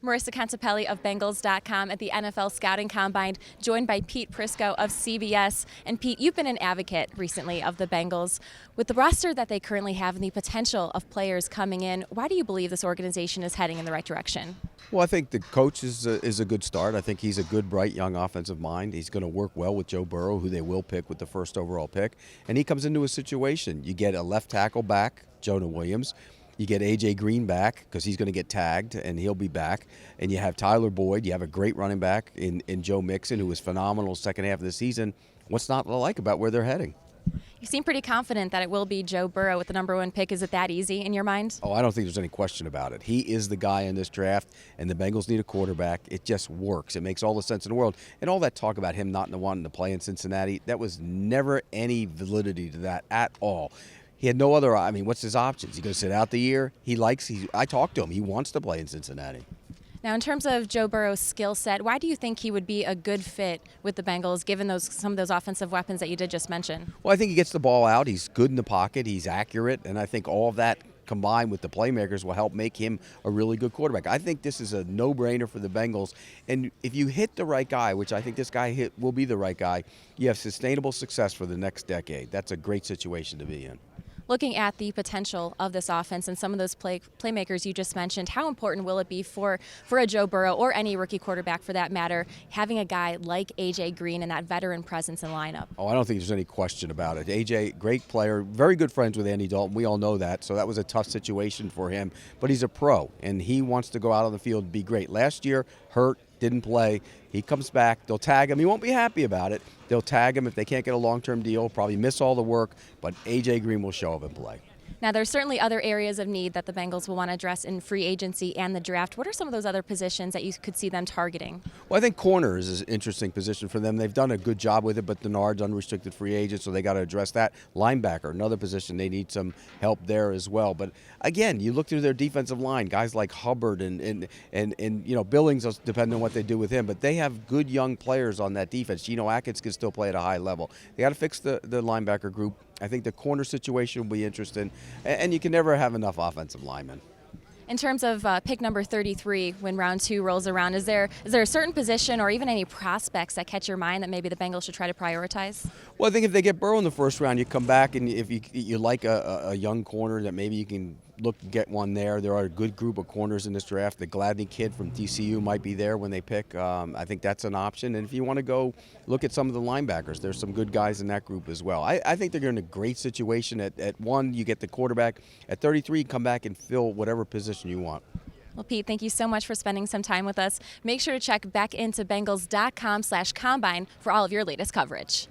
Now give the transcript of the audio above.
Marisa Contipelli of Bengals.com at the NFL Scouting Combine, joined by Pete Prisco of CBS. And Pete, you've been an advocate recently of the Bengals. With the roster that they currently have and the potential of players coming in, why do you believe this organization is heading in the right direction? Well, I think the coach is a good start. I think he's a good, bright, young offensive mind. He's going to work well with Joe Burrow, who they will pick with the first overall pick. And he comes into a situation. You get a left tackle back, Jonah Williams. You get A.J. Green back because he's going to get tagged, and he'll be back. And you have Tyler Boyd. You have a great running back in Joe Mixon, who was phenomenal second half of the season. What's not to like about where they're heading? You seem pretty confident that it will be Joe Burrow with the #1 pick. Is it that easy in your mind? Oh, I don't think there's any question about it. He is the guy in this draft, and the Bengals need a quarterback. It just works. It makes all the sense in the world. And all that talk about him not wanting to play in Cincinnati, that was never any validity to that at all. He had no other, what's his options? He's going to sit out the year. I talked to him. He wants to play in Cincinnati. Now, in terms of Joe Burrow's skill set, why do you think he would be a good fit with the Bengals, given some of those offensive weapons that you did just mention? Well, I think he gets the ball out. He's good in the pocket. He's accurate. And I think all of that combined with the playmakers will help make him a really good quarterback. I think this is a no-brainer for the Bengals. And if you hit the right guy, which I think this guy will be the right guy, you have sustainable success for the next decade. That's a great situation to be in. Looking at the potential of this offense and some of those playmakers you just mentioned, how important will it be for a Joe Burrow or any rookie quarterback for that matter, having a guy like A.J. Green and that veteran presence in lineup? Oh, I don't think there's any question about it. A.J., great player, very good friends with Andy Dalton. We all know that, so that was a tough situation for him. But he's a pro, and he wants to go out on the field and be great. Last year, hurt, didn't play. He comes back. They'll tag him. He won't be happy about it. They'll tag him if they can't get a long-term deal, probably miss all the work, but A.J. Green will show up and play. Now, there's certainly other areas of need that the Bengals will want to address in free agency and the draft. What are some of those other positions that you could see them targeting? Well, I think corner is an interesting position for them. They've done a good job with it, but Denard's unrestricted free agent, so they got to address that. Linebacker, another position, they need some help there as well. But again, you look through their defensive line, guys like Hubbard and Billings, depending on what they do with him, but they have good young players on that defense. Geno Atkins can still play at a high level. They got to fix the linebacker group. I think the corner situation will be interesting, and you can never have enough offensive linemen. In terms of pick number 33, when round 2 rolls around, is there a certain position or even any prospects that catch your mind that maybe the Bengals should try to prioritize? Well, I think if they get Burrow in the first round, you come back, and if you like a young corner that maybe you can get one there. There are a good group of corners in this draft. The Gladney kid from TCU might be there when they pick. I think that's an option. And if you want to go look at some of the linebackers, there's some good guys in that group as well. I think they're in a great situation. At 1, you get the quarterback. At 33, you come back and fill whatever position you want. Well, Pete, thank you so much for spending some time with us. Make sure to check back into Bengals.com/combine for all of your latest coverage.